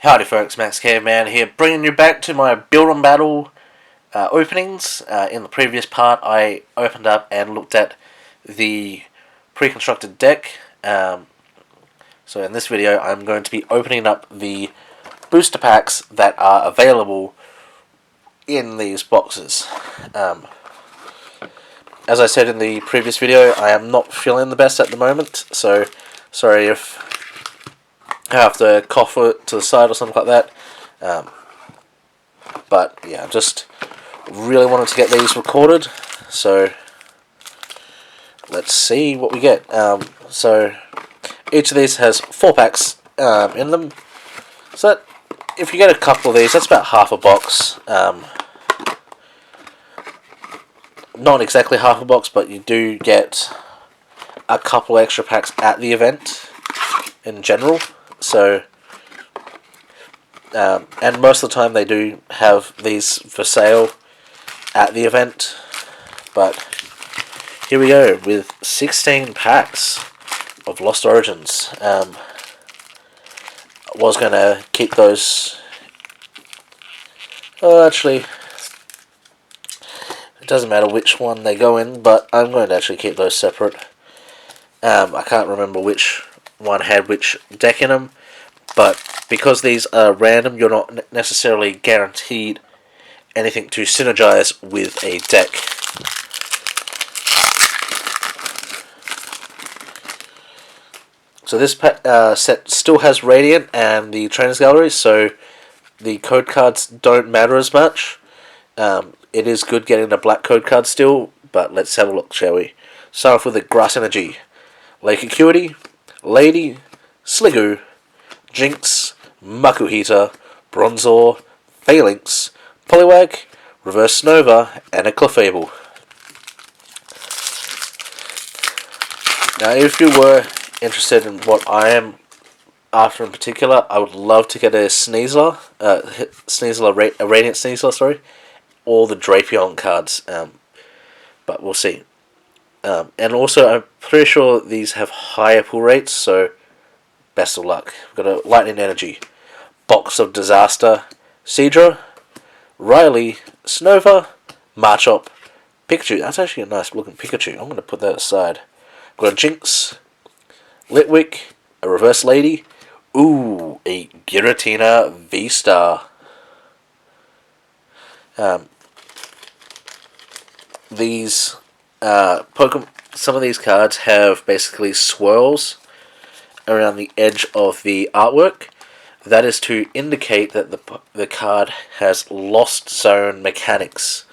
Howdy folks, Max Caveman here, bringing you back to my Build and Battle openings. In the previous part, I opened up and looked at the pre-constructed deck. So in this video, I'm going to be opening up the booster packs that are available in these boxes. As I said in the previous video, I am not feeling the best at the moment, so sorry if I have to cough it to the side or something like that. But yeah, just really wanted to get these recorded, so let's see what we get. So each of these has 4 packs in them, so that if you get a couple of these, that's about half a box. Not exactly half a box, but you do get a couple extra packs at the event in general. So, and most of the time they do have these for sale at the event. But here we go with 16 packs of Lost Origins. I was going to keep those. Oh, actually, it doesn't matter which one they go in, but I'm going to actually keep those separate. I can't remember which one had which deck in them, but because these are random, you're not necessarily guaranteed anything to synergize with a deck. So this set still has Radiant and the Trainers Gallery, so the code cards don't matter as much. It is good getting a black code card still, but let's have a look, shall we? Start off with the Grass Energy, Lake Acuity, Lady, Sliggoo, Jinx, Makuhita, Bronzor, Phalanx, Poliwag, Reverse Nova, and a Clefable. Now, if you were interested in what I am after in particular, I would love to get a Sneasler, a Radiant Sneasler, sorry, or the Drapion cards, but we'll see. And also, I'm pretty sure these have higher pull rates, so best of luck. We've got a Lightning Energy, Box of Disaster, Seadra, Riley, Snova, Marchop, Pikachu. That's actually a nice looking Pikachu. I'm going to put that aside. We've got a Jinx, Litwick, a Reverse Lady, ooh, a Giratina V-Star. These Pokemon, some of these cards have basically swirls around the edge of the artwork. That is to indicate that the card has Lost Zone mechanics.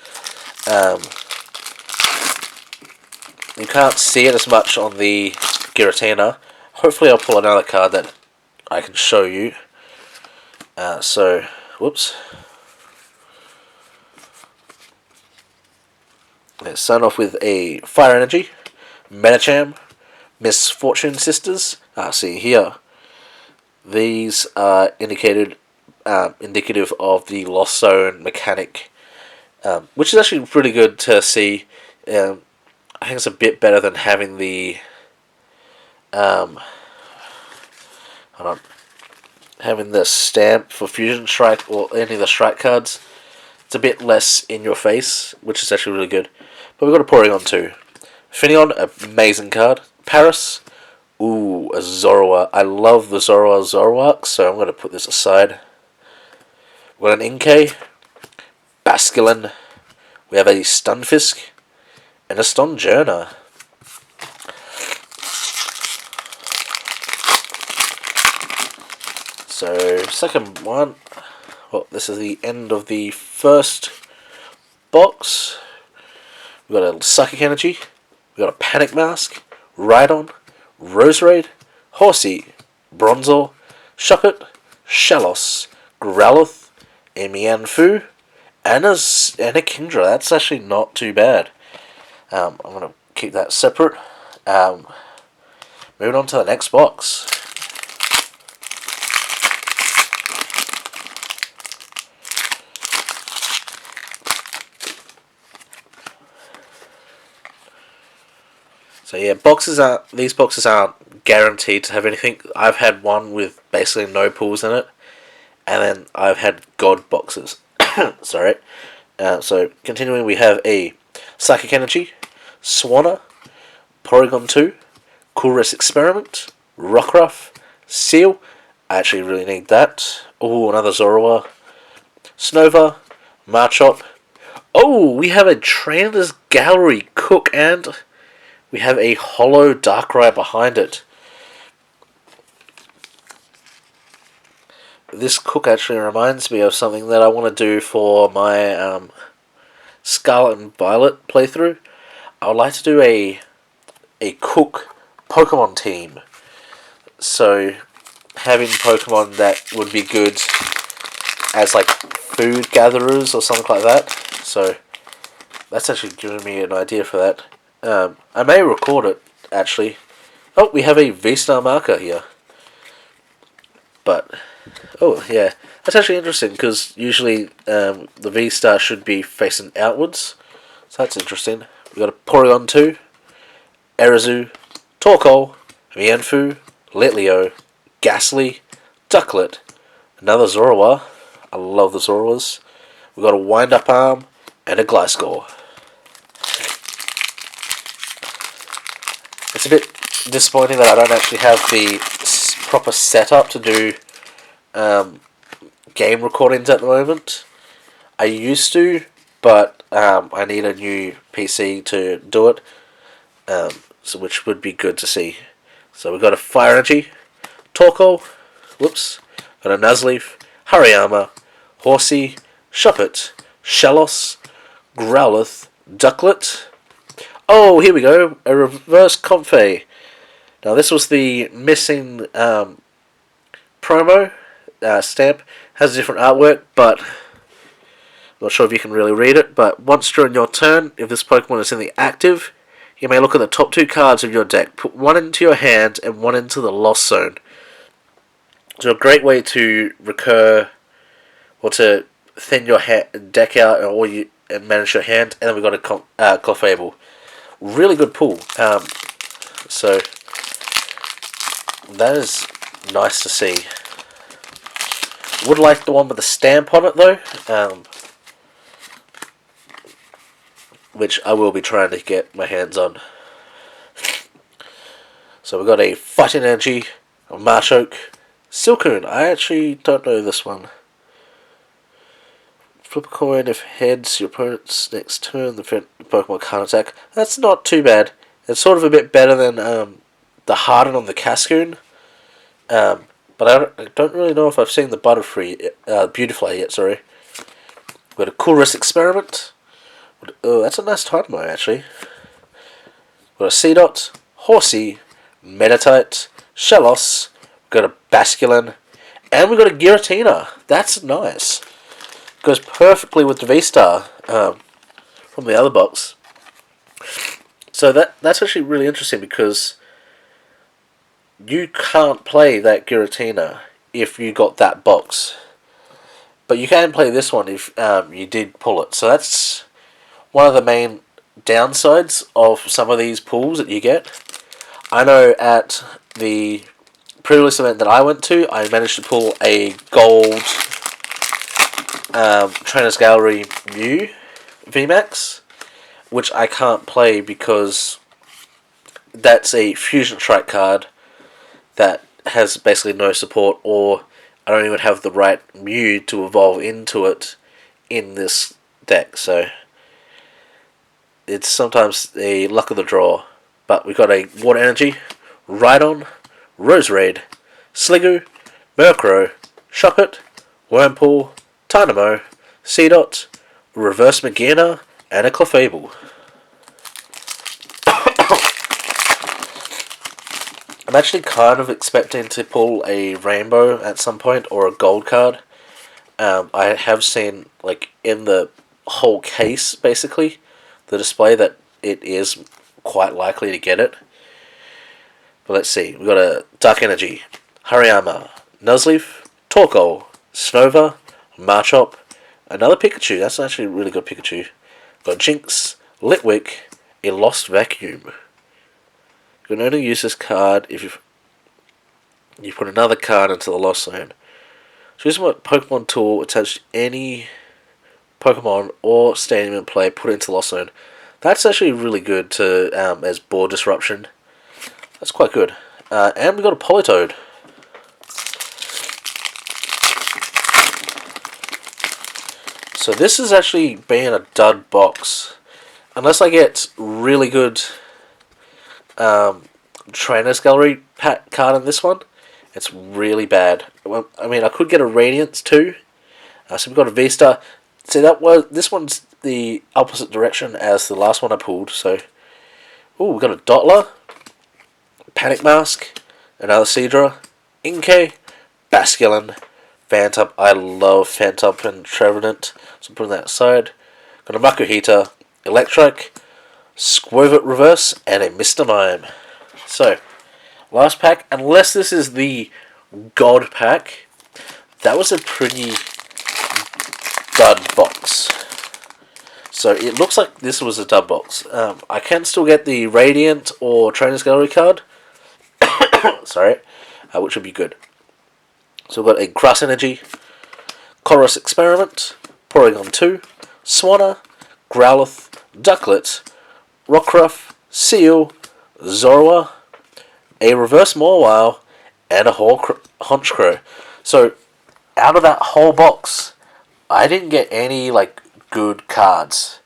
You can't see it as much on the Giratina. Hopefully I'll pull another card that I can show you. Whoops. Let's start off with a Fire Energy, Medicham, Misfortune Sisters. See here. These are indicative of the Lost Zone mechanic, which is actually pretty good to see. I think it's a bit better than having the having the stamp for Fusion Strike or any of the Strike cards. It's a bit less in your face, which is actually really good. But we've got a Porygon too. Finneon, amazing card. Paris, ooh, a Zorua. I love the Zoroark, so I'm going to put this aside. We've got an Inkay, Basculin, we have a Stunfisk, and a Stonjourner. So, second one. Well, this is the end of the first box. We've got a Psychic Energy, we've got a Panic Mask, Rhydon, Roserade, Horsey, Bronzor, Shuppet, Shellos, Growlithe, a Mianfu, and a Kingdra. That's actually not too bad. I'm going to keep that separate. Moving on to the next box. So yeah, these boxes aren't guaranteed to have anything. I've had one with basically no pulls in it, and then I've had God boxes. Sorry. So continuing, we have a Psychic Energy, Swanna, Porygon 2, Coolress Experiment, Rockruff, Seal. I actually really need that. Oh, another Zorua, Snova, Marchop. Oh, we have a Trainer's Gallery Cook, and we have a Hollow Darkrai behind it. This Cook actually reminds me of something that I want to do for my Scarlet and Violet playthrough. I would like to do a Cook Pokemon team. So having Pokemon that would be good as like food gatherers or something like that. So that's actually giving me an idea for that. I may record it actually. Oh, we have a V-Star marker here. But oh yeah, that's actually interesting because usually the V-Star should be facing outwards. So that's interesting. We got a Porygon 2, Erazu, Torkoal, Mienfoo, Litleo, Ghastly, Ducklet, another Zorua. I love the Zoruas. We got a Wind-Up Arm and a Gliscor. It's a bit disappointing that I don't actually have the proper setup to do game recordings at the moment. I used to, but I need a new PC to do it, so which would be good to see. So we've got a Fire Energy, Torkoal, whoops, got a Nuzleaf, Hariyama, Horsey, Shuppet, Shellos, Growlithe, Ducklet. Oh, here we go, a Reverse Comfey. Now this was the missing promo stamp. Has a different artwork, but I'm not sure if you can really read it. But once during your turn, if this Pokemon is in the active, you may look at the top 2 cards of your deck, put one into your hand and one into the Lost Zone. So a great way to recur or to thin your deck out and manage your hand. And then we've got a Clefable. Really good pull. So that is nice to see. Would like the one with the stamp on it though, which I will be trying to get my hands on. So we've got a Fighting Energy, a Machoke, Silcoon. I actually don't know this one. Flip a coin. If heads, your opponent's next turn, the Pokemon can't attack. That's not too bad. It's sort of a bit better than the Harden on the Cascoon. But I don't really know if I've seen the Beautifly yet, sorry. We've got a Coolress Experiment. Oh, that's a nice Dynamo, actually. We've got a Seedot, Horsey, Meditite, Shellos, we've got a Basculin, and we've got a Giratina. That's nice. Goes perfectly with the V-Star from the other box. So that's actually really interesting because you can't play that Giratina if you got that box. But you can play this one if you did pull it. So that's one of the main downsides of some of these pulls that you get. I know at the pre-release event that I went to, I managed to pull a gold Trainer's Gallery Mew VMAX, which I can't play because that's a Fusion Strike card that has basically no support, or I don't even have the right Mew to evolve into it in this deck, so it's sometimes the luck of the draw. But we've got a Water Energy, Rhydon, Roserade, Sliggoo, Murkrow, Shuppet, Wurmple, Dynamo, Seedot, Reverse Magearna, and a Clefable. I'm actually kind of expecting to pull a Rainbow at some point, or a Gold card. I have seen, like, in the whole case, basically, the display, that it is quite likely to get it. But let's see. We've got a Dark Energy, Hariyama, Nuzleaf, Torkoal, Snova, Marchop, another Pikachu. That's actually a really good Pikachu. Got Jinx, Litwick, a Lost Vacuum. You can only use this card if you put another card into the Lost Zone. Choose my Pokemon tool attached to any Pokemon or stadium in play, put it into the Lost Zone. That's actually really good to as board disruption. That's quite good. And we got a Politoed. So this is actually being a dud box. Unless I get really good Trainers Gallery pack card in this one, it's really bad. Well, I mean, I could get a Radiance too. So we've got a V-Star. See, this one's the opposite direction as the last one I pulled. So, we've got a Dottler, Panic Mask, another Seadra, Inkay, Basculin, Phantom. I love Phantom and Trevenant, so I'm putting that aside. Got a Makuhita, Electric, Squirvet Reverse, and a Mr. Mime. So, last pack, unless this is the God pack, that was a pretty dud box. So it looks like this was a dud box. I can still get the Radiant or Trainers Gallery card. Sorry, which would be good. So we've got a Grass Energy, Chorus Experiment, Porygon 2, Swanna, Growlithe, Ducklet, Rockruff, Seal, Zorua, a Reverse Mawile, and a Honchkrow. So out of that whole box, I didn't get any like good cards.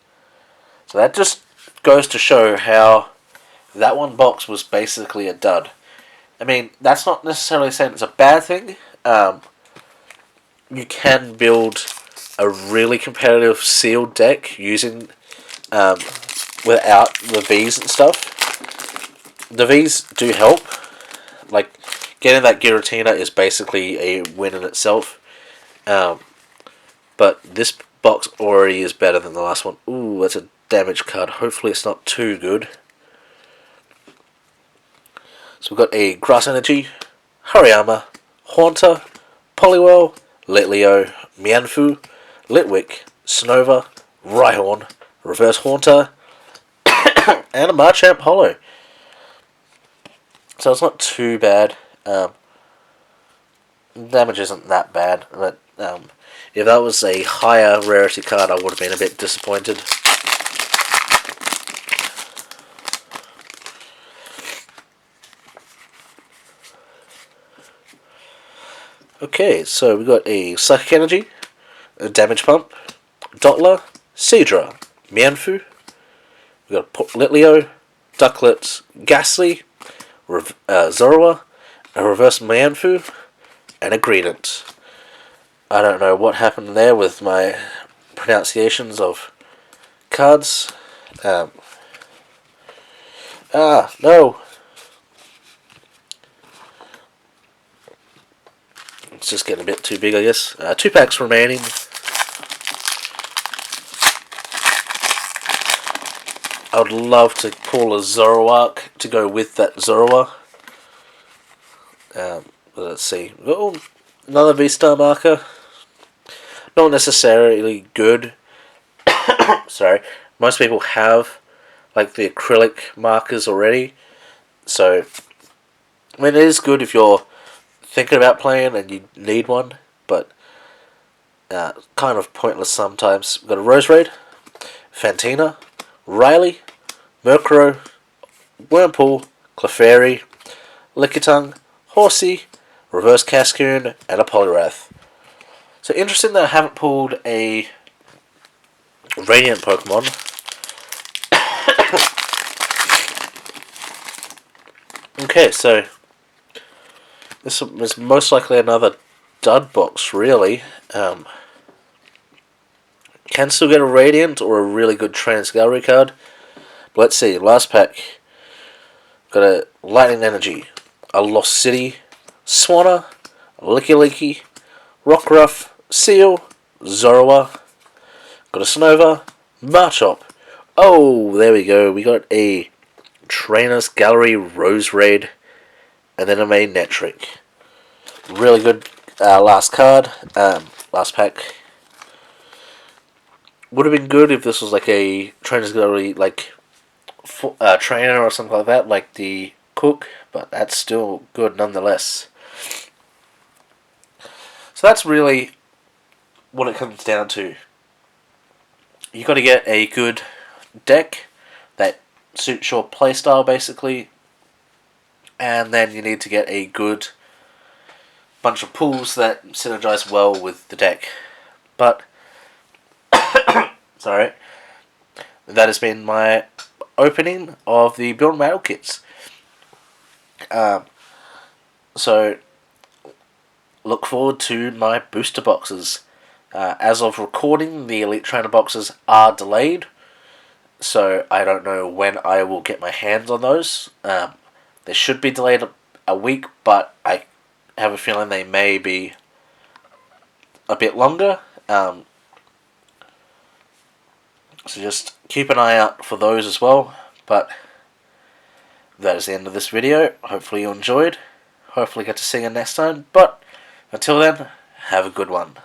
So that just goes to show how that one box was basically a dud. I mean, that's not necessarily saying it's a bad thing. You can build a really competitive sealed deck using without the Vs and stuff. The Vs do help. Like, getting that Giratina is basically a win in itself. But this box already is better than the last one. Ooh, that's a damage card. Hopefully it's not too good. So we've got a Grass Energy, Hariyama, Haunter, Poliwhirl, Litleo, Mianfu, Litwick, Snova, Rhyhorn, Reverse Haunter, and a Marchamp Holo. So it's not too bad. Damage isn't that bad, but if that was a higher rarity card, I would have been a bit disappointed. Okay, so we've got a Psychic Energy, a Damage Pump, Dottler, Seadra, Mianfu, we've got Litleo, Ducklet, Ghastly, Zorua, a Reverse Mianfu, and a Greedent. I don't know what happened there with my pronunciations of cards. No. It's just getting a bit too big, I guess. 2 packs remaining. I would love to pull a Zoroark to go with that Zorua. Let's see. Oh, another V-Star marker. Not necessarily good. Sorry. Most people have like the acrylic markers already. So, I mean, it is good if you're thinking about playing and you need one, but kind of pointless sometimes. We've got a Roserade, Fantina, Riley, Murkrow, Wurmple, Clefairy, Lickitung, Horsey, Reverse Cascoon, and a Poliwrath. So interesting that I haven't pulled a Radiant Pokemon. Okay, so this is most likely another dud box, really. Can still get a Radiant or a really good Trans Gallery card. But let's see, last pack. Got a Lightning Energy, a Lost City, Swanna, Licky, Rockruff, Seal, Zorua. Got a Snova, Marchop. Oh, there we go. We got a Trainers Gallery Roserade, and then a Manectric. Really good last card, last pack. Would have been good if this was like a Trainers Gallery like trainer or something like that, like the Cook, but that's still good nonetheless. So that's really what it comes down to. You got to get a good deck that suits your playstyle, basically, and then you need to get a good bunch of pools that synergize well with the deck. But sorry, that has been my opening of the Build Metal kits. So look forward to my booster boxes. As of recording, the Elite Trainer boxes are delayed, so I don't know when I will get my hands on those. They should be delayed a week, but I have a feeling they may be a bit longer. So just keep an eye out for those as well. But that is the end of this video. Hopefully you enjoyed. Hopefully get to see you next time. But until then, have a good one.